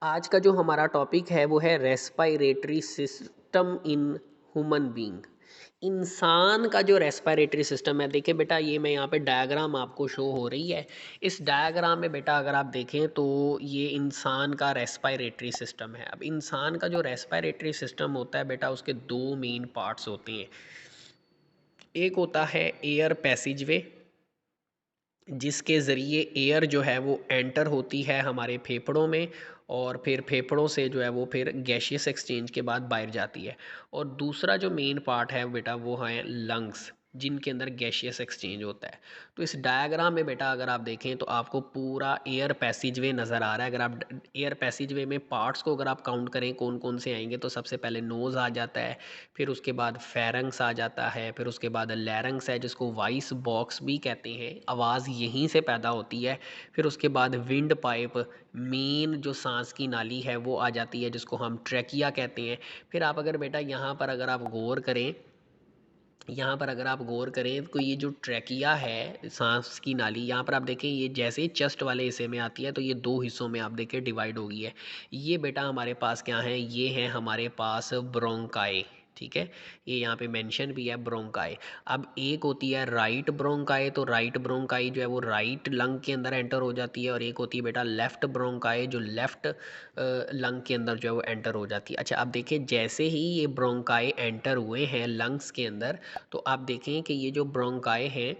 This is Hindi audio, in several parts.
आज का जो हमारा टॉपिक है वो है respiratory system in human being. इंसान का जो रेस्पायरेटरी सिस्टम है, देखिए बेटा, ये मैं यहाँ पे डायग्राम आपको शो हो रही है। इस डायग्राम में बेटा अगर आप देखें तो ये इंसान का रेस्पायरेटरी सिस्टम है। अब इंसान का जो रेस्पायरेटरी सिस्टम होता है बेटा, उसके दो मेन पार्ट्स होते हैं। एक होता है एयर पैसेजवे, जिसके ज़रिए एयर जो है वो एंटर होती है हमारे फेफड़ों में, और फिर फेफड़ों से जो है वो फिर गैशियस एक्सचेंज के बाद बाहर जाती है। और दूसरा जो मेन पार्ट है बेटा वो है लंग्स, जिनके अंदर गैशियस एक्सचेंज होता है। तो इस डायग्राम में बेटा अगर आप देखें तो आपको पूरा एयर पैसेजवे नज़र आ रहा है। अगर आप एयर पैसेजवे में पार्ट्स को अगर आप काउंट करें कौन कौन से आएंगे, तो सबसे पहले नोज़ आ जाता है, फिर उसके बाद फेरंग्स आ जाता है, फिर उसके बाद लैरंग्स है जिसको वॉइस बॉक्स भी कहते हैं, आवाज़ यहीं से पैदा होती है। फिर उसके बाद विंड पाइप, मेन जो सांस की नाली है वो आ जाती है, जिसको हम ट्रैकिया कहते हैं। फिर आप अगर बेटा यहाँ पर अगर आप गौर करें तो ये जो ट्रैकिया है, सांस की नाली, यहाँ पर आप देखें ये जैसे ही चेस्ट वाले हिस्से में आती है तो ये दो हिस्सों में आप देखें डिवाइड हो गई है। ये बेटा हमारे पास क्या है, ये है हमारे पास ब्रोंकाई। ठीक है, ये यहाँ पे मेंशन भी है ब्रोंकाई। अब एक होती है राइट ब्रोंकाई, तो राइट ब्रोंकाई जो है वो राइट लंग के अंदर एंटर हो जाती है, और एक होती है बेटा लेफ्ट ब्रोंकाई जो लेफ्ट लंग के अंदर जो है वो एंटर हो जाती है। अच्छा, अब देखिए जैसे ही ये ब्रोंकाई एंटर हुए हैं लंग्स के अंदर, तो आप देखें कि ये जो ब्रोंकाई हैं,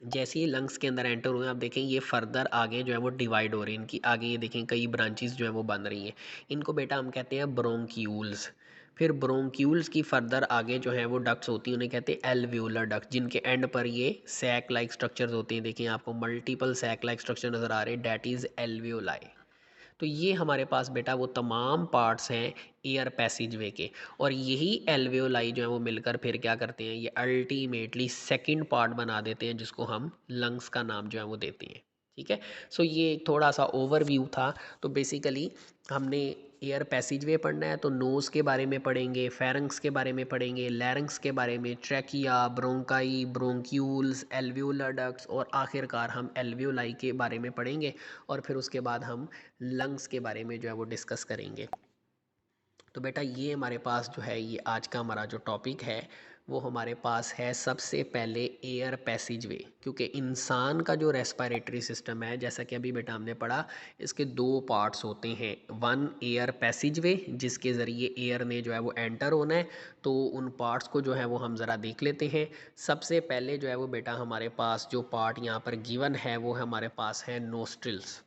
जैसे ही लंग्स के अंदर एंटर हुए आप देखें ये फर्दर आगे जो है वो डिवाइड हो रही है। इनकी आगे ये देखें कई ब्रांचेस जो है वो बन रही हैं। इनको बेटा हम कहते हैं ब्रोंक्यूल्स। फिर ब्रोंक्यूल्स की फर्दर आगे जो है वो डक्ट्स होती हैं, उन्हें कहते हैं एल्व्यूलर डक्ट, जिनके एंड पर ये सैक लाइक स्ट्रक्चर्स होते हैं। देखिए आपको मल्टीपल सैक लाइक स्ट्रक्चर नज़र आ रहे हैं, डैट इज़ एल्व्यूलाई। तो ये हमारे पास बेटा वो तमाम पार्ट्स हैं एयर पैसेजवे के। और यही एल्वेओलाई जो है वो मिलकर फिर क्या करते हैं, ये अल्टीमेटली सेकंड पार्ट बना देते हैं, जिसको हम लंग्स का नाम जो है वो देते हैं। ठीक है, सो ये थोड़ा सा ओवरव्यू था। तो बेसिकली हमने एयर पैसेजवे पढ़ना है तो नोज़ के बारे में पढ़ेंगे, फेरंक्स के बारे में पढ़ेंगे, लैरिंक्स के बारे में, trachea, bronchi, bronchioles, alveolar ducts, और आखिरकार हम एल्वियोलाई के बारे में पढ़ेंगे। और फिर उसके बाद हम लंग्स के बारे में जो है वो डिस्कस करेंगे। तो बेटा ये हमारे पास जो है, ये आज का हमारा जो टॉपिक है वो हमारे पास है सबसे पहले एयर पैसेजवे। क्योंकि इंसान का जो रेस्पायरेटरी सिस्टम है, जैसा कि अभी बेटा हमने पढ़ा, इसके दो पार्ट्स होते हैं। वन एयर पैसेजवे, जिसके ज़रिए एयर ने जो है वो एंटर होना है। तो उन पार्ट्स को जो है वो हम ज़रा देख लेते हैं। सबसे पहले जो है वो बेटा हमारे पास जो पार्ट यहाँ पर गिवन है वो हमारे पास है नोस्ट्रिल्स।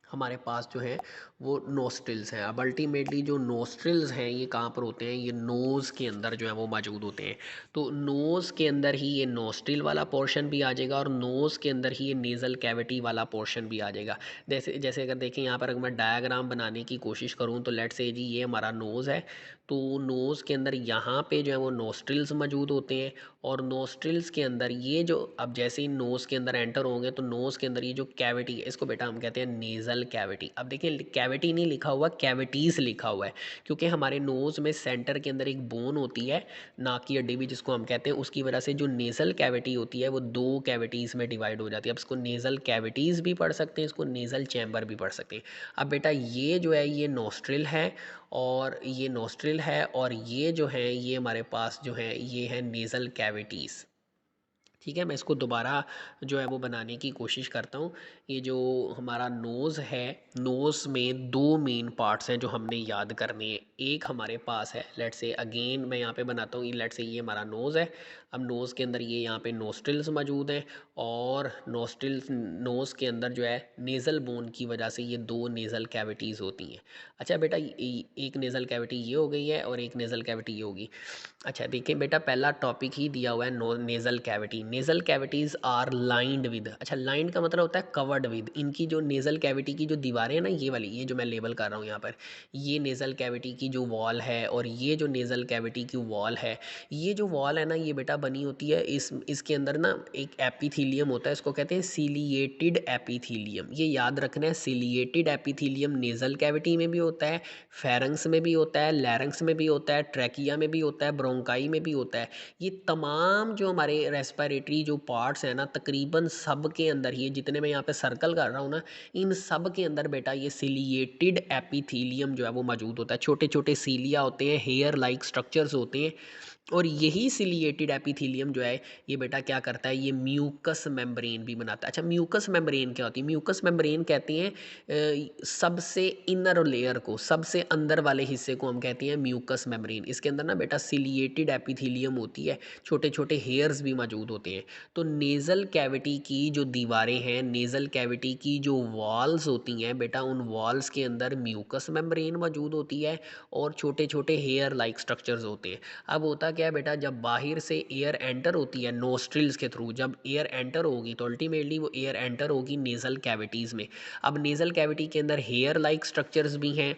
हमारे पास जो है वो नोस्ट्रिल्स हैं। अब अल्टीमेटली जो नोस्ट्रिल्स हैं ये कहाँ पर होते हैं, ये नोज़ के अंदर जो है वो मौजूद होते हैं। तो नोज़ के अंदर ही ये नोस्ट्रिल वाला पोर्शन भी आ जाएगा, और नोज़ के अंदर ही ये नेज़ल कैविटी वाला पोर्शन भी आ जाएगा। जैसे जैसे अगर देखें यहाँ पर, अगर मैं डायग्राम बनाने की कोशिश करूँ तो लेट्स से जी ये हमारा नोज़ है। तो नोज़ के अंदर यहाँ पे जो है वो नोस्ट्रिल्स मौजूद होते हैं, और नोस्ट्रिल्स के अंदर ये जो, अब जैसे ही नोज़ के अंदर एंटर होंगे तो नोज़ के अंदर ये जो कैविटी है, इसको बेटा हम कहते हैं नेज़ल कैविटी। अब देखिए कैविटी नहीं लिखा हुआ, कैविटीज़ लिखा हुआ है, क्योंकि हमारे नोज़ में सेंटर के अंदर एक बोन होती है, नाक की हड्डी भी जिसको हम कहते हैं, उसकी वजह से जो नेज़ल कैविटी होती है वो दो कैविटीज़ में डिवाइड हो जाती है। अब इसको नेज़ल कैविटीज़ भी पढ़ सकते हैं, इसको नेज़ल चैम्बर भी पढ़ सकते हैं। अब बेटा ये जो है ये नोस्ट्रिल है, और ये नोस्ट्रिल है, और ये जो है ये हमारे पास जो है ये है नेज़ल कैविटीज़। ठीक है, मैं इसको दोबारा जो है वो बनाने की कोशिश करता हूँ। ये जो हमारा नोज़ है, नोज़ में दो मेन पार्ट्स हैं जो हमने याद करने हैं। एक हमारे पास है, लेट्स से अगेन मैं यहाँ पे बनाता हूँ, लेट्स से ये हमारा नोज़ है। अब नोज़ के अंदर ये यहाँ पे नोस्ट्रिल्स मौजूद हैं, और नोस्ट्रिल्स, नोज़ के अंदर जो है नेज़ल बोन की वजह से ये दो नेज़ल कैविटीज़ होती हैं। अच्छा बेटा, एक नेज़ल कैविटी ये हो गई है और एक नेज़ल कैविटी ये होगी। अच्छा देखिए बेटा, पहला टॉपिक ही दिया हुआ है no nasal cavity. Nasal cavities are lined with, अच्छा लाइंड का मतलब होता है कवर्ड विद। इनकी जो नेज़ल कैविटी की जो दीवारें हैं ना, ये वाली, ये जो मैं लेबल कर रहा हूँ यहाँ पर, ये नेज़ल कैविटी की जो वॉल है, और ये जो नेज़ल कैविटी की वॉल है, ये जो वॉल है ना, ये बेटा बनी होती है, इसके अंदर ना एक एपिथीलियम होता है, इसको कहते हैं सिलिएटेड एपिथीलियम। ये याद रखना है, सिलिएटेड एपिथीलियम नेज़ल कैविटी में भी होता है, फेरेंक्स में भी होता है, लैरिंक्स में भी होता है, ट्रैकिया में भी होता है, ब्रोंकाई में भी होता है। ये तमाम जो हमारे रेस्पिरेटरी जो पार्ट्स हैं ना, तकरीबन सब के अंदर ही, जितने मैं यहाँ पे सर्कल कर रहा हूँ ना, इन सब के अंदर बेटा ये सिलिएटेड एपिथीलियम जो है वो मौजूद होता है। छोटे छोटे सीलिया होते हैं, हेयर लाइक स्ट्रक्चर्स होते हैं, और यही सिलिएटेड एपिथेलियम जो है ये बेटा क्या करता है, ये म्यूकस मेम्ब्रेन भी बनाता है। अच्छा, म्यूकस मेम्ब्रेन क्या होती है? म्यूकस मेम्ब्रेन कहते हैं सबसे इनर लेयर को, सबसे अंदर वाले हिस्से को हम कहते हैं म्यूकस मेम्ब्रेन। इसके अंदर ना बेटा सिलिएटेड एपिथेलियम होती है, छोटे छोटे हेयर्स भी मौजूद होते हैं। तो नेज़ल कैविटी की जो दीवारें हैं, नेज़ल कैविटी की जो वॉल्स होती हैं बेटा, उन वॉल्स के अंदर म्यूकस मेम्ब्रेन मौजूद होती है और छोटे छोटे हेयर लाइक स्ट्रक्चर्स होते हैं। अब होता क्या है बेटा, जब बाहर से एयर एंटर होती है नोस्ट्रिल्स के थ्रू, जब एयर एंटर होगी तो अल्टीमेटली वो एयर एंटर होगी नेज़ल कैविटीज़ में। अब नेज़ल कैविटी के अंदर हेयर लाइक स्ट्रक्चर्स भी हैं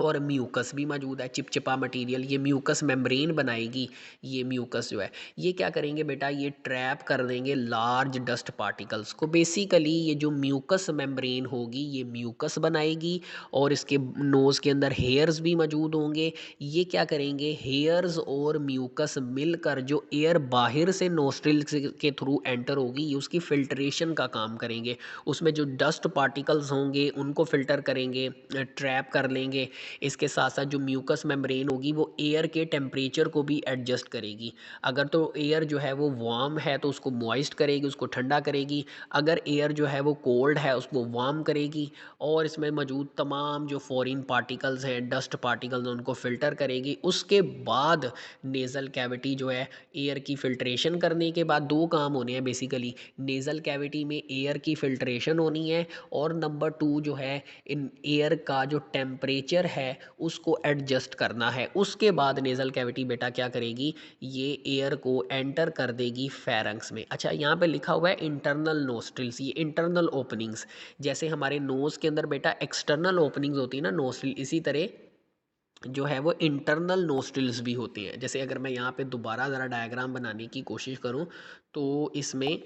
और म्यूकस भी मौजूद है, चिपचिपा मटेरियल, ये म्यूकस मेम्ब्रेन बनाएगी। ये म्यूकस जो है ये क्या करेंगे बेटा, ये ट्रैप कर देंगे लार्ज डस्ट पार्टिकल्स को। बेसिकली ये जो म्यूकस मेम्ब्रेन होगी ये म्यूकस बनाएगी, और इसके नोज़ के अंदर हेयर्स भी मौजूद होंगे। ये क्या करेंगे, हेयर्स और म्यूकस मिलकर जो एयर बाहर से नोस्ट्रिल के थ्रू एंटर होगी, ये उसकी फिल्ट्रेशन का काम करेंगे। उसमें जो डस्ट पार्टिकल्स होंगे उनको फिल्टर करेंगे, ट्रैप कर लेंगे। इसके साथ साथ जो म्यूकस मेम्ब्रेन होगी वो एयर के टेम्परेचर को भी एडजस्ट करेगी। अगर तो एयर जो है वो वार्म है तो उसको मॉइस्ट करेगी, उसको ठंडा करेगी। अगर एयर जो है वो कोल्ड है उसको वार्म करेगी, और इसमें मौजूद तमाम जो फॉरेन पार्टिकल्स हैं, डस्ट पार्टिकल्स, उनको फ़िल्टर करेगी। उसके बाद नेज़ल कैविटी जो है, एयर की फ़िल्ट्रेशन करने के बाद दो काम होने हैं बेसिकली। नेज़ल कैविटी में एयर की फ़िल्ट्रेशन होनी है, और नंबर टू जो है, इन एयर का जो टेम्परेचर है उसको एडजस्ट करना है। उसके बाद नेज़ल कैविटी बेटा क्या करेगी, ये एयर को एंटर कर देगी फेरेंक्स में। अच्छा, यहाँ पे लिखा हुआ है इंटरनल नोस्ट्रिल्स, ये इंटरनल ओपनिंग्स। जैसे हमारे नोज़ के अंदर बेटा एक्सटर्नल ओपनिंग्स होती है ना नोस्ट्रिल, इसी तरह जो है वो इंटरनल नोस्ट्रिल्स भी होती हैं। जैसे अगर मैं यहाँ पे दोबारा ज़रा डायग्राम बनाने की कोशिश करूँ तो इसमें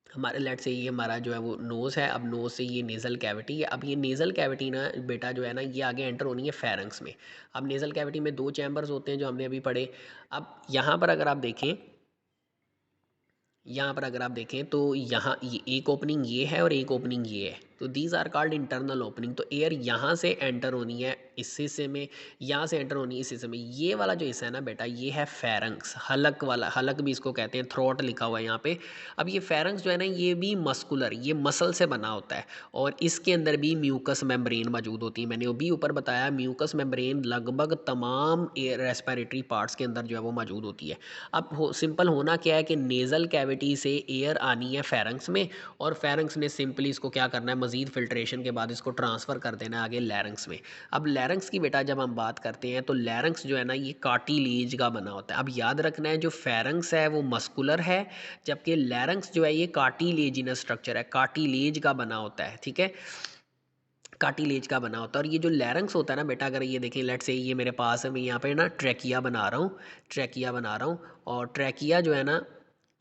हमारे लेट से ये हमारा जो है वो नोज़ है। अब नोज़ से ये नेज़ल कैविटी है। अब ये नेज़ल कैविटी ना बेटा जो है ना, ये आगे एंटर होनी है फेरेंक्स में। अब नेज़ल कैविटी में दो चैम्बर्स होते हैं जो हमने अभी पढ़े। अब यहाँ पर अगर आप देखें, यहाँ पर अगर आप देखें तो यहाँ ये एक ओपनिंग ये है और एक ओपनिंग ये है, तो these are called internal opening. तो एयर यहाँ से एंटर होनी है इस हिस्से में, यहाँ से एंटर होनी है इस हिस्से में। ये वाला जो हिस्सा है ना बेटा, ये है फेरेंक्स, हलक वाला, हलक भी इसको कहते हैं, थ्रोट लिखा हुआ है यहाँ पे। अब ये फेरेंक्स जो है ना, ये भी मस्कुलर, ये मसल से बना होता है, और इसके अंदर भी म्यूकस मेम्ब्रेन मौजूद होती है। मैंने अभी ऊपर बताया म्यूकस मेम्ब्रेन लगभग तमाम एयर रेस्पिरेटरी पार्ट्स के अंदर जो है वो मौजूद होती है। अब सिंपल होना क्या है कि नेज़ल कैविटी से एयर आनी है फेरेंक्स में, और फेरेंक्स ने सिंपली इसको क्या करना है, मज़ीद फिल्ट्रेशन के बाद इसको ट्रांसफ़र कर देना है आगे लैरिंक्स में। अब लैरिंक्स की बेटा जब हम बात करते हैं तो लैरिंक्स जो है ना, ये कार्टिलेज का बना होता है। अब याद रखना है, जो फेरेंक्स है वो मस्कुलर है, जबकि लैरिंक्स जो है ये कार्टिलेजिनस स्ट्रक्चर है, कार्टिलेज का बना होता है। ठीक है, कार्टिलेज का बना होता है। और ये जो लैरिंक्स होता है ना बेटा, अगर ये देखें, लेट से ये मेरे पास है, मैं यहाँ पे ना ट्रैकिया बना रहा हूँ, ट्रैकिया बना रहा हूँ, और ट्रैकिया जो है ना,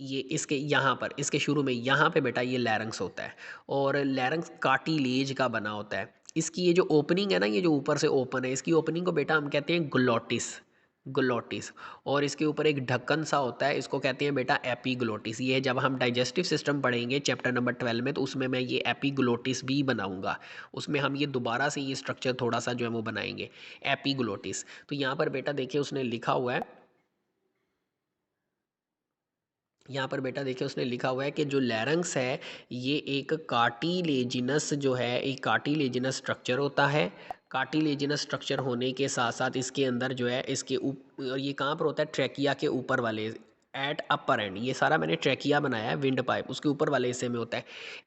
ये इसके यहाँ पर, इसके शुरू में यहाँ पे बेटा ये लैरिंक्स होता है, और लैरिंक्स कार्टिलेज का बना होता है। इसकी ये जो ओपनिंग है ना, ये जो ऊपर से ओपन है, इसकी ओपनिंग को बेटा हम कहते हैं ग्लोटिस, ग्लोटिस। और इसके ऊपर एक ढक्कन सा होता है, इसको कहते हैं बेटा एपीग्लोटिस। ये जब हम डाइजेस्टिव सिस्टम पढ़ेंगे चैप्टर नंबर 12 में, तो उसमें मैं ये एपीग्लोटिस भी बनाऊंगा। उसमें हम ये दोबारा से ये स्ट्रक्चर थोड़ा सा जो है वो बनाएंगे, एपीग्लोटिस। तो यहाँ पर बेटा देखिए उसने लिखा हुआ है, यहाँ पर बेटा देखिए उसने लिखा हुआ है कि जो लैरिंक्स है ये एक कार्टिलेजिनस जो है, एक कार्टिलेजिनस स्ट्रक्चर होता है। कार्टिलेजिनस स्ट्रक्चर होने के साथ साथ इसके अंदर जो है, इसके और ये कहाँ पर होता है, ट्रैकिया के ऊपर वाले, एट अपर एंड। ये सारा मैंने ट्रैकिया बनाया है, विंड पाइप, उसके ऊपर वाले हिस्से में होता है।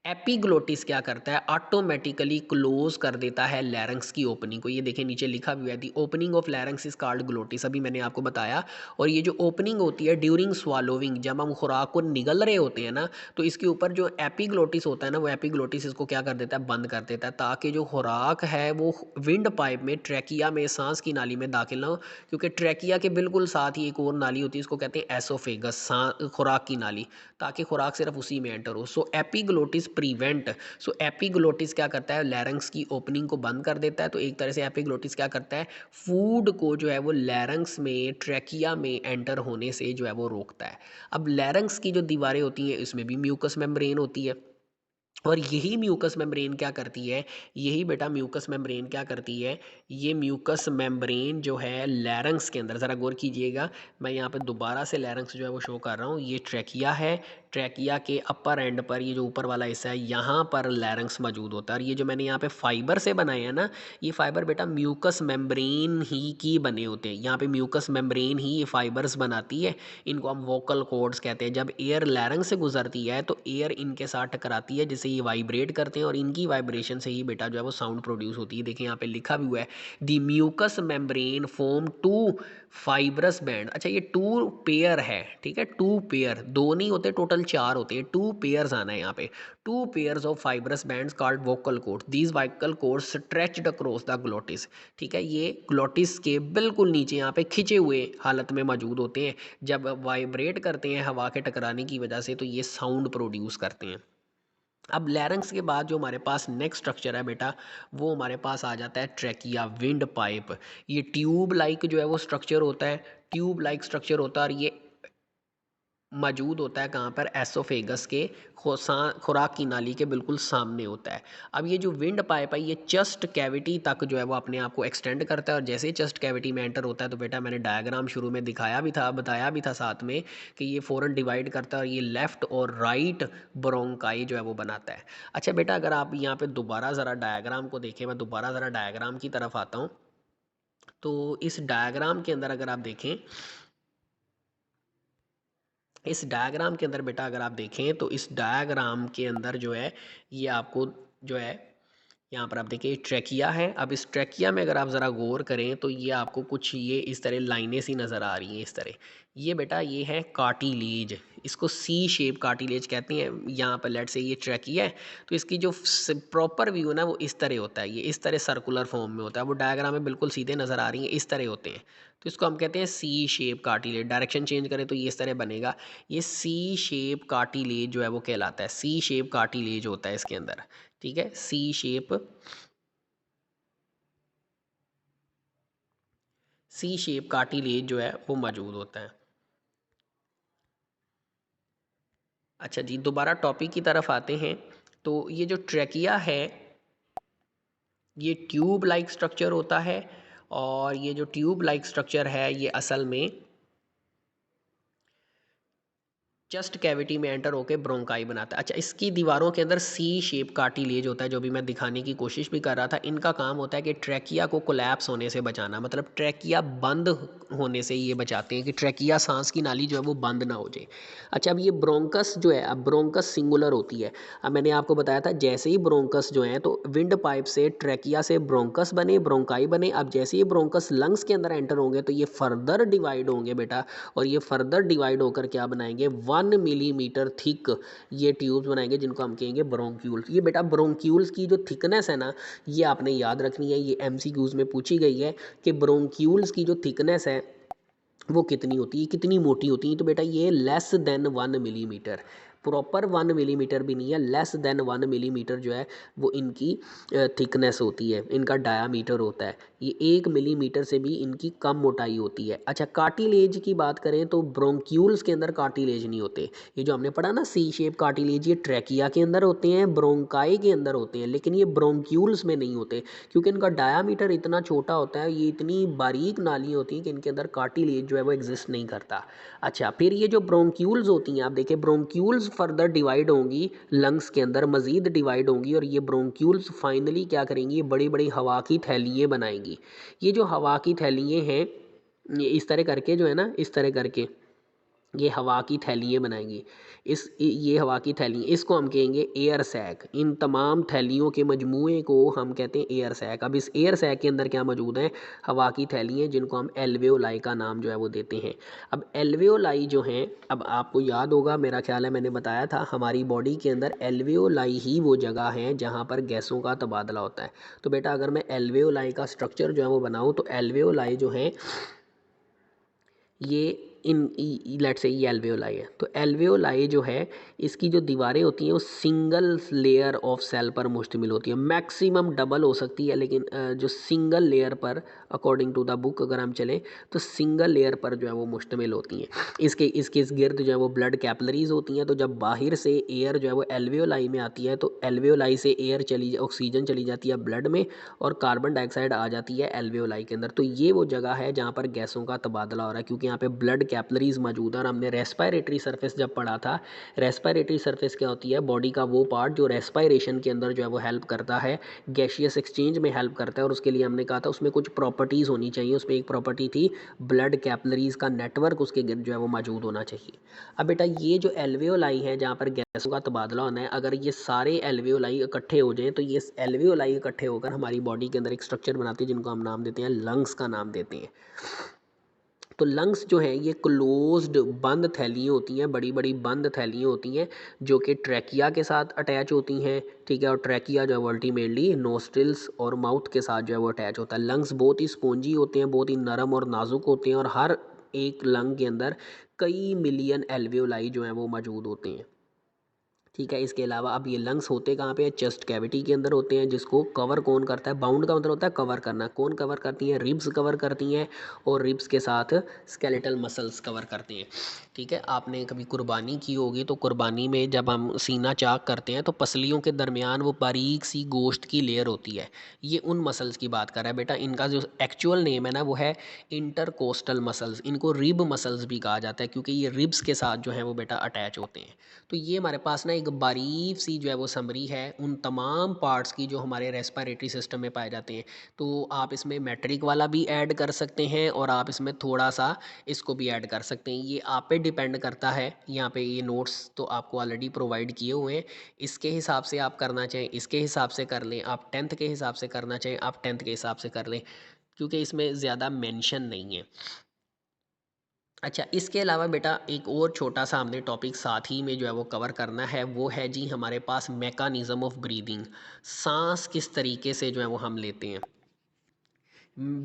एपीग्लोटिस क्या करता है, ऑटोमेटिकली क्लोज कर देता है लैरिंक्स की ओपनिंग को। ये देखिए नीचे लिखा हुआ है, the opening of larynx is called glottis, अभी मैंने आपको बताया। और ये जो ओपनिंग होती है ड्यूरिंग स्वालोविंग, जब हम खुराक को निगल रहे होते हैं ना, तो इसके ऊपर जो एपीग्लोटिस होता है ना, वो एपीग्लोटिस इसको क्या कर देता है, बंद कर देता है, ताकि जो खुराक है वो विंड पाइप में, ट्रैकिया में, सांस की नाली में दाखिल ना हो। क्योंकि ट्रैकिया के बिल्कुल साथ ही एक और नाली होती है, इसको कहते हैं एसोफेगस। एसोफेगस, खुराक की नाली, ताकि खुराक सिर्फ उसी में एंटर हो। सो एपिग्लोटिस प्रिवेंट, सो एपिग्लोटिस क्या करता है, लैरंग्स की ओपनिंग को बंद कर देता है। तो एक तरह से एपिग्लोटिस क्या करता है, फूड को जो है वो लैरंग्स में, ट्रैकिया में एंटर होने से जो है वो रोकता है। अब लैरंग्स की जो दीवारें होती हैं इसमें भी म्यूकस मेम्ब्रेन होती है, और यही म्यूकस मेम्ब्रेन क्या करती है, यही बेटा म्यूकस मेम्ब्रेन क्या करती है, ये म्यूकस मेम्ब्रेन जो है लैरंग्स के अंदर, ज़रा गौर कीजिएगा, मैं यहाँ पे दोबारा से लैरंग्स जो है वो शो कर रहा हूँ। ये ट्रैकिया है, ट्रैकिया के अपर एंड पर ये जो ऊपर वाला हिस्सा है यहाँ पर लैरंग्स मौजूद होता है। और ये जो मैंने यहाँ पे फाइबर से बनाए हैं ना, ये फाइबर बेटा म्यूकस मेम्ब्रेन ही की बने होते हैं। यहाँ पे म्यूकस मेम्ब्रेन ही ये फाइबर्स बनाती है, इनको हम वोकल कॉर्ड्स कहते हैं। जब एयर लैरंग से गुजरती है तो एयर इनके साथ टकराती है, जिससे ये वाइब्रेट करते हैं, और इनकी वाइब्रेशन से ही बेटा जो है वो साउंड प्रोड्यूस होती है। देखिए यहाँ पे लिखा भी हुआ है, the mucus membrane form two fibrous band. अच्छा ये टू पेयर है, ठीक है, टू पेयर, दो नहीं होते, टोटल चार होते हैं, टू पेयर्स आना है यहाँ पे, two pairs of fibrous bands called vocal cord, these vocal cord stretched across the glottis. ठीक है, ये ग्लोटिस के बिल्कुल नीचे यहाँ पे खिंचे हुए हालत में मौजूद होते हैं। जब वाइब्रेट करते हैं हवा के टकराने की वजह से तो ये साउंड प्रोड्यूस करते हैं। अब लैरंग्स के बाद जो हमारे पास नेक्स्ट स्ट्रक्चर है बेटा, वो हमारे पास आ जाता है ट्रैकिया, विंड पाइप। ये ट्यूब लाइक जो है वो स्ट्रक्चर होता है, ट्यूब लाइक स्ट्रक्चर होता है, और ये मौजूद होता है कहाँ पर, एसोफेगस के खुराक की नाली के बिल्कुल सामने होता है। अब ये जो विंड पाइप है ये चेस्ट कैविटी तक जो है वो अपने आप को एक्सटेंड करता है, और जैसे ही चेस्ट कैविटी में एंटर होता है तो बेटा मैंने डायग्राम शुरू में दिखाया भी था, बताया भी था साथ में, कि ये फ़ौरन डिवाइड करता है और ये लेफ़्ट और राइट ब्रोंकाई जो है वो बनाता है। अच्छा बेटा अगर आप यहाँ पे दोबारा ज़रा डायग्राम को देखें, मैं दोबारा ज़रा डायग्राम की तरफ आता हूँ, तो इस डायग्राम के अंदर अगर आप देखें, इस डायग्राम के अंदर बेटा अगर आप देखें तो इस डायग्राम के अंदर जो है ये आपको जो है यहाँ पर आप देखिए ट्रैकिया है। अब इस ट्रैकिया में अगर आप ज़रा गौर करें तो ये आपको कुछ ये इस तरह लाइनें सी नज़र आ रही हैं इस तरह। ये बेटा ये है कार्टिलेज, इसको सी शेप कार्टिलेज कहते हैं। यहाँ पर लेट से ये ट्रैकिया है तो इसकी जो प्रॉपर व्यू है ना वो इस तरह होता है, ये इस तरह सर्कुलर फॉर्म में होता है। वो डायग्राम में बिल्कुल सीधे नज़र आ रही हैं, इस तरह होते हैं, तो इसको हम कहते हैं सी शेप कार्टिलेज। डायरेक्शन चेंज करें तो ये इस तरह बनेगा। ये सी शेप कार्टिलेज जो है वो कहलाता है, सी शेप कार्टिलेज होता है इसके अंदर। ठीक है, सी शेप कार्टिलेज जो है वो मौजूद होता है। अच्छा जी, दोबारा टॉपिक की तरफ आते हैं। तो ये जो ट्रैकिया है ये ट्यूब लाइक स्ट्रक्चर होता है, और ये जो ट्यूब लाइक स्ट्रक्चर है ये असल में चेस्ट कैविटी में एंटर होकर ब्रोंकाई बनाता है। अच्छा इसकी दीवारों के अंदर सी शेप कार्टिलेज होता है, जो भी मैं दिखाने की कोशिश भी कर रहा था। इनका काम होता है कि ट्रैकिया को कोलैप्स होने से बचाना, मतलब ट्रैकिया बंद होने से ये बचाते हैं कि ट्रैकिया सांस की नाली जो है वो बंद ना हो जाए। अच्छा अब ये ब्रोंकस जो है, अब ब्रोंकस सिंगुलर होती है। अब मैंने आपको बताया था जैसे ही ब्रोंकस जो है तो विंड पाइप से ट्रैकिया से ब्रोंकस बने, ब्रोंकाई बने। अब जैसे ही ब्रोंकस लंग्स के अंदर एंटर होंगे तो ये फर्दर डिवाइड होंगे बेटा, और ये फर्दर डिवाइड होकर क्या बनाएंगे, 1 मिलीमीटर थिक ये ट्यूब्स बनाएंगे जिनको हम कहेंगे ब्रोंक्यूल्स। ये बेटा ब्रोंक्यूल्स की जो थिकनेस है ना ये आपने याद रखनी है, ये एमसीक्यूज में पूछी गई है कि ब्रोंक्यूल्स की जो थिकनेस है वो कितनी होती है, कितनी मोटी होती है। तो बेटा ये less than 1 millimetre, proper 1 millimetre भी नहीं है, लेस देन 1 मिलीमीटर जो है वो इनकी थिकनेस होती है, इनका डायामीटर होता है। ये 1 मिलीमीटर से भी इनकी कम मोटाई होती है। अच्छा कार्टिलेज की बात करें तो ब्रोंक्यूल्स के अंदर कार्टिलेज नहीं होते। ये जो हमने पढ़ा ना सी शेप कार्टिलेज, ये ट्रैकिया के अंदर होते हैं, ब्रोंकाई के अंदर होते हैं, लेकिन ये ब्रोंक्यूल्स में नहीं होते क्योंकि इनका डायामीटर इतना छोटा होता है। ये इतनी बारीक नाली होती है कि इनके अंदर कार्टिलेज जो है वो एग्जिस्ट नहीं करता। अच्छा फिर ये जो ब्रोंक्यूल्स होती हैं, आप देखिए ब्रोंक्यूल्स फर्दर डिवाइड होंगी लंग्स के अंदर, मजीद डिवाइड होंगी, और ये ब्रोंक्यूल्स फाइनली क्या करेंगी, ये बड़ी बड़ी हवा की थैलियाँ बनाएंगी। ये जो हवा की थैलियाँ हैं ये इस तरह करके जो है ना, इस तरह करके ये हवा की थैलियाँ बनाएंगी। ये हवा की थैली, इसको हम कहेंगे एयर सैक। इन तमाम थैलियों के मजमूए को हम कहते हैं एयर सैक। अब इस एयर सैक के अंदर क्या मौजूद है, हवा की थैलियाँ जिनको हम एल्वेओलाई का नाम जो है वो देते हैं। अब एल्वेओलाई जो हैं, अब आपको याद होगा मेरा ख्याल है मैंने बताया था हमारी बॉडी के अंदर एल्वेओलाई ही वो जगह है जहाँ पर गैसों का तबादला होता है। तो बेटा अगर मैं एल्वेओलाई का स्ट्रक्चर जो है वो बनाऊँ तो एल्वेओलाई जो है ये इन लेट्स से ये एल्वेओलाई है, तो एल्वेओलाई जो है इसकी जो दीवारें होती हैं वो सिंगल लेयर ऑफ सेल पर मुश्तमिल होती है। मैक्सिमम डबल हो सकती है, लेकिन जो सिंगल लेयर पर अकॉर्डिंग टू द बुक अगर हम चलें तो सिंगल लेयर पर जो है वो मुश्तमिल होती हैं। इसके इसके इस गिर्द जो है वो ब्लड कैपलरीज होती हैं। तो जब बाहर से एयर जो है वो एल्वेओलाई में आती है तो एल्वेओलाई से एयर ऑक्सीजन चली जाती है ब्लड में और कार्बन डाइऑक्साइड आ जाती है एल्वेओलाई के अंदर। तो ये वो जगह है जहाँ पर गैसों का तबादला हो रहा है, क्योंकि यहाँ पे ब्लड कैपलरीज मौजूद है। और हमने रेस्पिरेटरी सरफेस जब पढ़ा था, रेस्पिरेटरी सरफेस क्या होती है, बॉडी का वो पार्ट जो रेस्पिरेशन के अंदर जो है वो हेल्प करता है, गैशियस एक्सचेंज में हेल्प करता है। और उसके लिए हमने कहा था उसमें कुछ प्रॉपर्टीज़ होनी चाहिए। उसमें एक प्रॉपर्टी थी ब्लड कैपलरीज का नेटवर्क उसके गिर्द जो है वो मौजूद होना चाहिए। अब बेटा ये जो एल्वेओलाई है जहाँ पर गैसों का तबादला होना है, अगर ये सारे एल्वेओलाई इकट्ठे हो जाएं तो ये एल्वेओलाई इकट्ठे होकर हमारी बॉडी के अंदर एक स्ट्रक्चर बनाती है जिनको हम नाम देते हैं लंग्स का नाम देते हैं। तो लंग्स जो है ये क्लोज्ड बंद थैलियाँ होती हैं, बड़ी बड़ी बंद थैलियाँ होती हैं जो कि ट्रैकिया के साथ अटैच होती हैं, ठीक है। और ट्रैकिया जो है अल्टीमेटली नोस्ट्रिल्स और माउथ के साथ जो है वो अटैच होता है। लंग्स बहुत ही स्पॉन्जी होते हैं, बहुत ही नरम और नाजुक होते हैं और हर एक लंग के अंदर कई मिलियन एल्वेओलाई जो हैं वो मौजूद होते हैं, ठीक है। इसके अलावा अब ये लंग्स होते कहाँ पे, चेस्ट कैविटी के अंदर होते हैं, जिसको कवर कौन करता है, बाउंड का मतलब होता है कवर करना। कौन कवर करती हैं, रिब्स कवर करती हैं और रिब्स के साथ स्केलेटल मसल्स कवर करते हैं, ठीक है। आपने कभी कुर्बानी की होगी तो कुर्बानी में जब हम सीना चाक करते हैं तो पसलियों के दरमियान वो बारीक सी गोश्त की लेयर होती है, ये उन मसल्स की बात कर रहा है बेटा। इनका जो एक्चुअल नेम है ना वो है इंटरकोस्टल मसल्स। इनको रिब मसल्स भी कहा जाता है क्योंकि ये रिब्स के साथ जो है वो बेटा अटैच होते हैं। तो ये हमारे पास ना एक बारीक सी जो है वो समरी है उन तमाम पार्ट्स की जो हमारे रेस्पिरेटरी सिस्टम में पाए जाते हैं। तो आप इसमें मैट्रिक वाला भी ऐड कर सकते हैं और आप इसमें थोड़ा सा इसको भी ऐड कर सकते हैं, ये आप पे डिपेंड करता है। यहाँ पे ये नोट्स तो आपको ऑलरेडी प्रोवाइड किए हुए हैं, इसके हिसाब से आप करना चाहें इसके हिसाब से कर लें, आप 10th के हिसाब से करना चाहें आप 10th के हिसाब से कर लें, क्योंकि इसमें ज़्यादा मेंशन नहीं है। अच्छा, इसके अलावा बेटा एक और छोटा सा हमने टॉपिक साथ ही में जो है वो कवर करना है, वो है जी हमारे पास मैकेनिज़्म ऑफ ब्रीदिंग। सांस किस तरीके से जो है वो हम लेते हैं,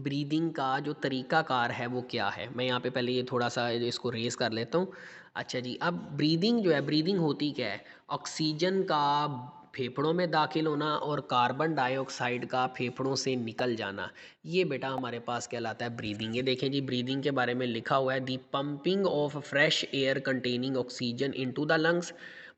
ब्रीदिंग का जो तरीक़ाकार है वो क्या है। मैं यहाँ पे पहले ये थोड़ा सा इसको रेज़ कर लेता हूँ। अच्छा जी, अब ब्रीदिंग जो है, ब्रीदिंग होती क्या है, ऑक्सीजन का फेफड़ों में दाखिल होना और कार्बन डाइऑक्साइड का फेफड़ों से निकल जाना, ये बेटा हमारे पास कहलाता है ब्रीदिंग। ये देखें जी, ब्रीदिंग के बारे में लिखा हुआ है the pumping of fresh air containing oxygen into the lungs.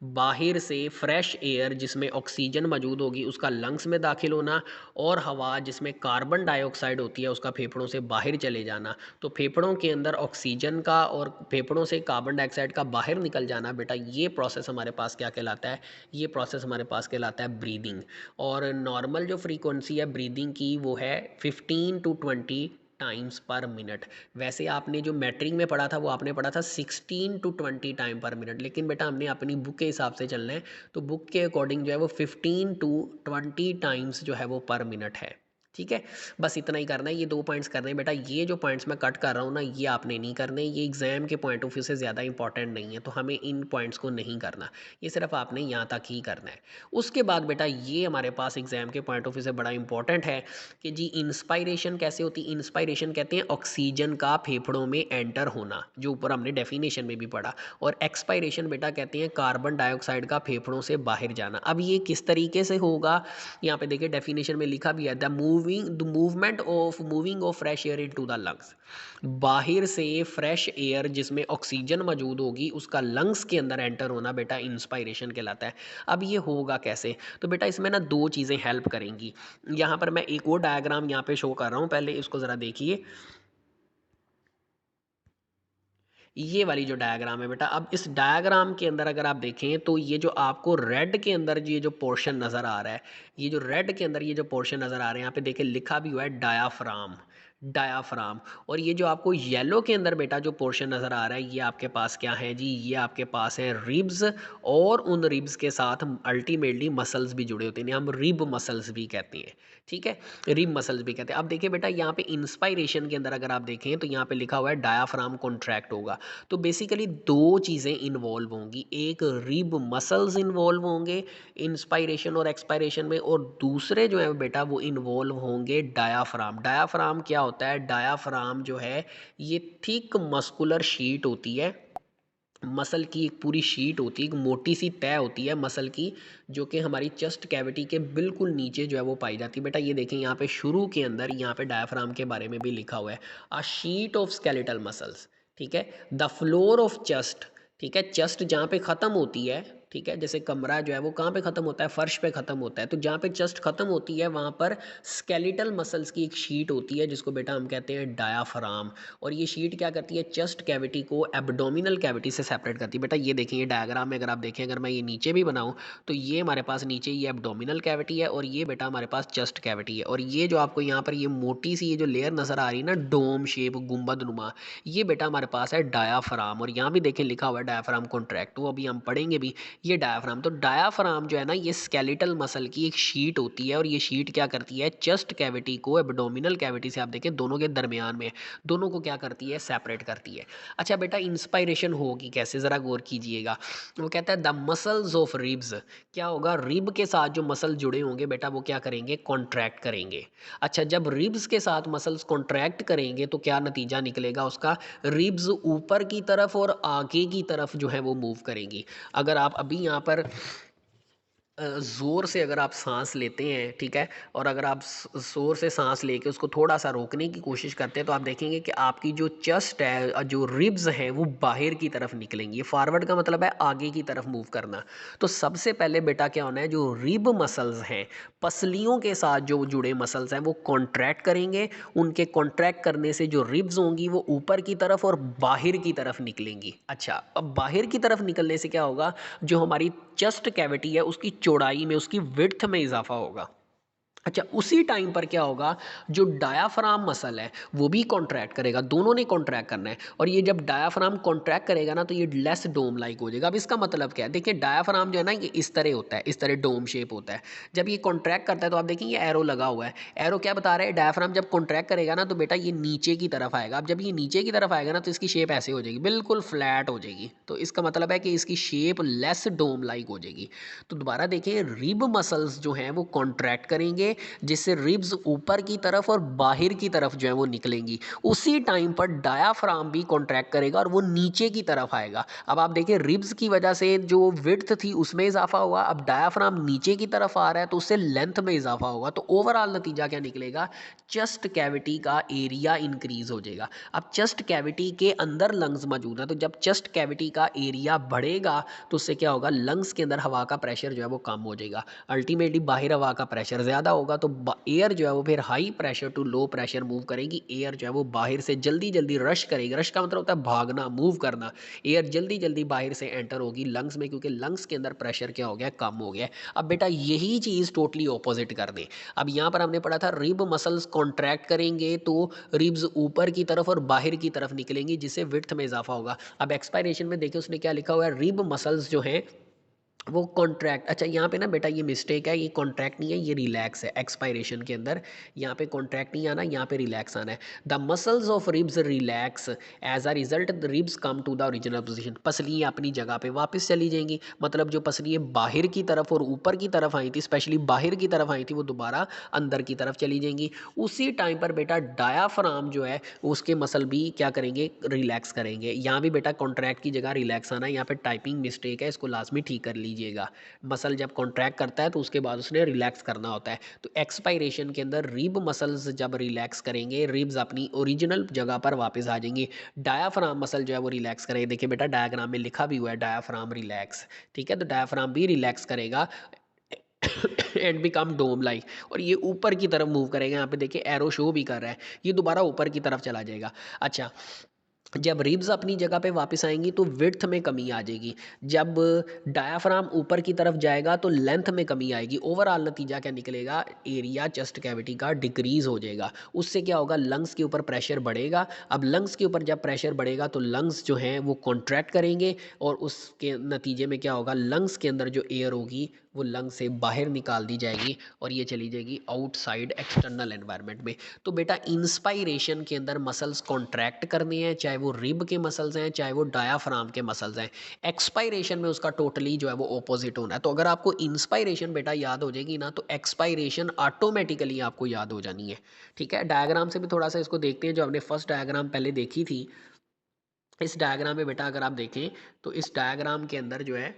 बाहर से फ्रेश एयर जिसमें ऑक्सीजन मौजूद होगी उसका लंग्स में दाखिल होना और हवा जिसमें कार्बन डाइऑक्साइड होती है उसका फेफड़ों से बाहर चले जाना। तो फेफड़ों के अंदर ऑक्सीजन का और फेफड़ों से कार्बन डाइऑक्साइड का बाहर निकल जाना बेटा, ये प्रोसेस हमारे पास क्या कहलाता है, ये प्रोसेस हमारे पास कहलाता है ब्रीदिंग। और नॉर्मल जो फ्रीक्वेंसी है ब्रीदिंग की वो है 15 to 20 टाइम्स पर मिनट। वैसे आपने जो मैट्रिक में पढ़ा था वो आपने पढ़ा था 16 to 20 टाइम पर मिनट, लेकिन बेटा हमने अपनी बुक के हिसाब से चलना है, तो बुक के अकॉर्डिंग जो है वो 15 to 20 टाइम्स जो है वो पर मिनट है, ठीक है। बस इतना ही करना है, ये 2 पॉइंट्स करने हैं बेटा। ये जो पॉइंट्स मैं कट कर रहा हूँ ना ये आपने नहीं करने, ये एग्ज़ाम के पॉइंट ऑफ व्यू से ज़्यादा इंपॉर्टेंट नहीं है, तो हमें इन पॉइंट्स को नहीं करना, ये सिर्फ आपने यहाँ तक ही करना है। उसके बाद बेटा ये हमारे पास एग्ज़ाम के पॉइंट ऑफ व्यू से बड़ा इंपॉर्टेंट है कि जी इंस्पायरेशन कैसे होती है। इंस्पायरेशन कहते हैं ऑक्सीजन का फेफड़ों में एंटर होना, जो ऊपर हमने डेफिनेशन में भी पढ़ा। और एक्सपायरेशन बेटा कहते हैं कार्बन डाइऑक्साइड का फेफड़ों से बाहर जाना। अब ये किस तरीके से होगा, यहाँ पे देखिए डेफिनेशन में लिखा भी है the movement of moving of fresh air into the lungs. बाहर से फ्रेश एयर जिसमें ऑक्सीजन मौजूद होगी उसका लंग्स के अंदर एंटर होना बेटा इंस्पायरेशन कहलाता है। अब ये होगा कैसे, तो बेटा इसमें ना दो चीज़ें हेल्प करेंगी। यहाँ पर मैं एक और डायग्राम यहाँ पे शो कर रहा हूँ, पहले इसको ज़रा देखिए। ये वाली जो डायग्राम है बेटा, अब इस डायग्राम के अंदर अगर आप देखें तो ये जो आपको रेड के अंदर ये जो पोर्शन नज़र आ रहा है, ये जो रेड के अंदर ये जो पोर्शन नज़र आ रहे हैं यहाँ पे देखिए लिखा भी हुआ है डायाफ्राम, डायाफ्राम। और ये जो आपको येलो के अंदर बेटा जो पोर्शन नज़र आ रहा है ये आपके पास क्या है जी, ये आपके पास है रिब्स। और उन रिब्स के साथ अल्टीमेटली मसल्स भी जुड़े होते हैं, हम रिब मसल्स भी कहते हैं, ठीक है, रिब मसल्स भी कहते हैं। अब देखिए बेटा यहाँ पे इंस्पायरेशन के अंदर अगर आप देखें तो यहाँ पे लिखा हुआ है डायाफ्राम कॉन्ट्रैक्ट होगा। तो बेसिकली दो चीज़ें इन्वॉल्व होंगी, एक रिब मसल्स इन्वॉल्व होंगे इंस्पायरेशन और एक्सपायरेशन में, और दूसरे जो है बेटा वो इन्वॉल्व होंगे डायाफ्राम। डायाफ्राम क्या होता होता है, डायाफ्राम जो है ये थिक मस्कुलर शीट होती है, मसल की एक पूरी शीट होती है, एक मोटी सी तय होती है मसल की, जो कि हमारी चेस्ट कैविटी के बिल्कुल नीचे जो है वो पाई जाती है। बेटा ये देखें यहाँ पे शुरू के अंदर यहाँ पे डायफ्राम के बारे में भी लिखा हुआ है, a sheet of skeletal muscles, ठीक है, द फ्लोर ऑफ चेस्ट, ठीक है, चेस्ट जहाँ पे ख़त्म होती है, ठीक है, जैसे कमरा जो है वो कहाँ पे ख़त्म होता है, फर्श पे ख़त्म होता है, तो जहाँ पे चेस्ट ख़त्म होती है वहाँ पर स्केलेटल मसल्स की एक शीट होती है जिसको बेटा हम कहते हैं डायाफ्राम। और ये शीट क्या करती है, चेस्ट कैविटी को एब्डोमिनल कैविटी से सेपरेट करती है। बेटा ये देखें, ये डायग्राम में अगर आप देखें, अगर मैं ये नीचे भी बनाऊँ तो ये हमारे पास नीचे ये एब्डोमिनल कैविटी है और ये बेटा हमारे पास चेस्ट कैविटी है। और ये जो आपको यहाँ पर ये मोटी सी ये जो लेयर नज़र आ रही है ना, डोम शेप गुंबद नुमा, ये बेटा हमारे पास है डायाफ्राम। और यहाँ भी देखें लिखा हुआ है डायाफ्राम कॉन्ट्रैक्ट, वो अभी हम पढ़ेंगे भी। ये डायाफ्राम, तो डायाफ्राम जो है ना ये स्केलेटल मसल की एक शीट होती है और ये शीट क्या करती है, चेस्ट कैविटी को एब्डोमिनल कैविटी से आप देखें दोनों के दरमियान में, दोनों को क्या करती है, सेपरेट करती है। अच्छा बेटा इंस्पायरेशन होगी कैसे, ज़रा गौर कीजिएगा। वो कहता है द मसल्स ऑफ रिब्स, क्या होगा, रिब के साथ जो मसल जुड़े होंगे बेटा वो क्या करेंगे, कॉन्ट्रैक्ट करेंगे। अच्छा जब रिब्स के साथ मसल्स कॉन्ट्रैक्ट करेंगे तो क्या नतीजा निकलेगा उसका, रिब्स ऊपर की तरफ और आगे की तरफ जो है वो मूव करेंगी। अगर आप अभी यहाँ पर ज़ोर से अगर आप सांस लेते हैं, ठीक है, और अगर आप ज़ोर से सांस लेके उसको थोड़ा सा रोकने की कोशिश करते हैं तो आप देखेंगे कि आपकी जो चेस्ट है, जो रिब्स हैं वो बाहर की तरफ निकलेंगी। ये फॉरवर्ड का मतलब है आगे की तरफ मूव करना। तो सबसे पहले बेटा क्या होना है, जो रिब मसल्स हैं, पसलियों के साथ जो जुड़े मसल्स हैं वो कॉन्ट्रैक्ट करेंगे। उनके कॉन्ट्रैक्ट करने से जो रिब्स होंगी वो ऊपर की तरफ और बाहर की तरफ निकलेंगी। अच्छा अब बाहर की तरफ निकलने से क्या होगा, जो हमारी चेस्ट कैविटी है उसकी चौड़ाई में, उसकी विड्थ में इजाफा होगा। अच्छा उसी टाइम पर क्या होगा, जो डायाफ्राम मसल है वो भी कॉन्ट्रैक्ट करेगा, दोनों ने कॉन्ट्रैक्ट करना है। और ये जब डायाफ्राम कॉन्ट्रैक्ट करेगा ना तो ये लेस डोम लाइक हो जाएगा। अब इसका मतलब क्या है, देखिए डायाफ्राम जो है ना ये इस तरह होता है, इस तरह डोम शेप होता है। जब ये कॉन्ट्रैक्ट करता है तो आप देखें ये एरो लगा हुआ है, एरो क्या बता रहा है, डायाफ्राम जब कॉन्ट्रैक्ट करेगा ना तो बेटा ये नीचे की तरफ आएगा। अब जब ये नीचे की तरफ आएगा ना तो इसकी शेप ऐसे हो जाएगी, बिल्कुल फ्लैट हो जाएगी। तो इसका मतलब है कि इसकी शेप लेस डोम लाइक हो जाएगी। तो दोबारा देखिए, रिब मसल्स जो हैं वो कॉन्ट्रैक्ट करेंगे जिससे रिब्स ऊपर की तरफ और बाहर की तरफ जो है वो निकलेंगी। उसी टाइम पर डायाफ्राम भी कॉन्ट्रैक्ट करेगा और वो नीचे की तरफ आएगा। अब आप देखिए रिब्स की वजह से जो विड्थ थी उसमें इजाफा हुआ, अब डायाफ्राम नीचे की तरफ आ रहा है तो उससे लेंथ में इजाफा होगा। तो ओवरऑल नतीजा क्या निकलेगा, चेस्ट कैविटी का एरिया इंक्रीज हो जाएगा। अब चेस्ट कैविटी के अंदर लंग्स मौजूद है, तो जब चेस्ट कैविटी का एरिया बढ़ेगा तो उससे क्या होगा, लंग्स के अंदर हवा का प्रेशर जो है वो कम हो जाएगा। अल्टीमेटली बाहर हवा का प्रेशर ज़्यादा होगा तो एयर जो है वो फिर high pressure to low pressure move करेगी। एयर जो है वो बाहर से जल्दी जल्दी रश करेगी, रश का मतलब होता है भागना, मूव करना। एयर जल्दी जल्दी बाहर से एंटर होगी लंग्स में, क्योंकि लंग्स के अंदर प्रेशर क्या हो गया, कम हो गया। अब बेटा यही चीज़ टोटली ऑपोजिट कर दें। अब यहाँ पर हमने पढ़ा था रिब मसल्स कॉन्ट्रैक्ट करेंगे तो रिब्स ऊपर की तरफ और बाहर की तरफ निकलेंगी जिससे विड्थ में इजाफा होगा। अब एक्सपायरेशन में देखिए उसने क्या लिखा हुआ है, रिब मसल्स जो हैं वो कॉन्ट्रैक्ट, अच्छा यहाँ पे ना बेटा ये मिस्टेक है, ये कॉन्ट्रैक्ट नहीं है, ये रिलैक्स है। एक्सपायरेशन के अंदर यहाँ पे कॉन्ट्रैक्ट नहीं आना, यहाँ पे रिलैक्स आना है। The muscles of ribs relax, as a result the ribs come to the original position, पसलियाँ अपनी जगह पे वापस चली जाएंगी। मतलब जो पसलियाँ बाहर की तरफ और ऊपर की तरफ आई थी, स्पेशली बाहर की तरफ आई थी, वो दोबारा अंदर की तरफ चली जाएंगी। उसी टाइम पर बेटा डायाफ्राम जो है उसके मसल भी क्या करेंगे, रिलैक्स करेंगे। यहाँ भी बेटा कॉन्ट्रैक्ट की जगह रिलैक्स आना है, यहाँ पे टाइपिंग मिस्टेक है, इसको लाजमी ठीक कर लीजिएगा। मसल जब कॉन्ट्रैक्ट करता है तो उसके बाद उसने रिलैक्स करना होता है। तो एक्सपायरेशन के अंदर रिब मसल्स जब रिलैक्स करेंगे, रिब्स अपनी ओरिजिनल जगह पर वापस आ जाएंगी। डायाफ्राम मसल जो है वो रिलैक्स करेगा, देखिए बेटा डायग्राम में लिखा भी हुआ है डायाफ्राम रिलैक्स, ठीक है, तो डायाफ्राम भी रिलैक्स करेगा एंड बिकम डोम लाइक, और ये ऊपर की तरफ मूव करेगा। यहाँ पे देखिए एरो शो भी कर रहा है, ये दोबारा ऊपर की तरफ चला जाएगा। अच्छा जब रिब्स अपनी जगह पे वापस आएंगी तो विड्थ में कमी आ जाएगी, जब डायाफ्राम ऊपर की तरफ जाएगा तो लेंथ में कमी आएगी। ओवरऑल नतीजा क्या निकलेगा, एरिया चेस्ट कैविटी का डिक्रीज हो जाएगा। उससे क्या होगा, लंग्स के ऊपर प्रेशर बढ़ेगा। अब लंग्स के ऊपर जब प्रेशर बढ़ेगा तो लंग्स जो हैं वो कॉन्ट्रैक्ट करेंगे और उसके नतीजे में क्या होगा, लंग्स के अंदर जो एयर होगी वो लंग से बाहर निकाल दी जाएगी और ये चली जाएगी आउटसाइड एक्सटर्नल एनवायरनमेंट में। तो बेटा इंस्पायरेशन के अंदर मसल्स कॉन्ट्रैक्ट करनी है, चाहे वो रिब के मसल्स हैं चाहे वो डायाफ्राम के मसल्स हैं। एक्सपायरेशन में उसका टोटली जो है वो ऑपोजिट होना है। तो अगर आपको इंस्पायरेशन बेटा याद हो जाएगी ना तो एक्सपायरेशन ऑटोमेटिकली आपको याद हो जानी है। ठीक है, डायग्राम से भी थोड़ा सा इसको देखते हैं। जो हमने फर्स्ट डायग्राम पहले देखी थी, इस डायग्राम में बेटा अगर आप देखें तो इस डायग्राम के अंदर जो है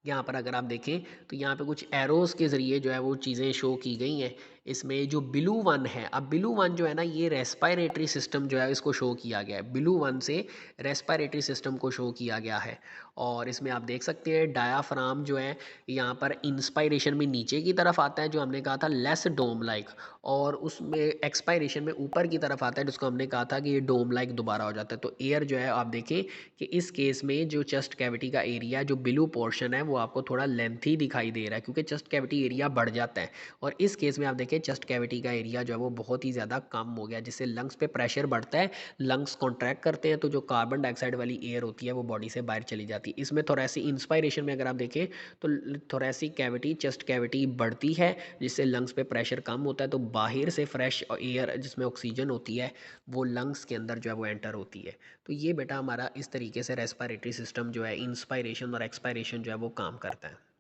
यहाँ पर अगर आप देखें तो यहाँ पे कुछ एरोस के ज़रिए जो है वो चीज़ें शो की गई हैं। इसमें जो ब्लू वन है, अब ब्लू वन जो है ना ये रेस्पायरेटरी सिस्टम जो है इसको शो किया गया है। ब्लू वन से रेस्पायरेटरी सिस्टम को शो किया गया है। और इसमें आप देख सकते हैं डायाफ्राम जो है यहाँ पर इंस्पायरेशन में नीचे की तरफ आता है, जो हमने कहा था लेस डोम लाइक, और उसमें एक्सपायरेशन में ऊपर की तरफ आता है, जिसको हमने कहा था कि ये डोम लाइक दोबारा हो जाता है। तो एयर जो है आप देखें कि इस केस में जो चेस्ट कैविटी का एरिया जो ब्लू पोर्शन है वो आपको थोड़ा लेंथी दिखाई दे रहा है, क्योंकि चेस्ट कैविटी एरिया बढ़ जाता है। और इस केस में आप देखें चेस्ट कैविटी का एरिया जो है वो बहुत ही ज़्यादा कम हो गया, जिससे लंग्स पे प्रेशर बढ़ता है, लंग्स कॉन्ट्रैक्ट करते हैं, तो जो कार्बन डाइऑक्साइड वाली एयर होती है वो बॉडी से बाहर चली जाती है। इसमें थोरेसिक इंस्पायरेशन में अगर आप देखें तो थोरेसिक कैविटी चेस्ट कैविटी बढ़ती है, जिससे लंग्स पे प्रेशर कम होता है, तो बाहर से फ्रेश एयर जिसमें ऑक्सीजन होती है वो लंग्स के अंदर जो है वो एंटर होती है। तो ये बेटा हमारा इस तरीके से रेस्पिरेटरी सिस्टम जो है इंस्पायरेशन और एक्सपायरेशन जो है वो काम करता है।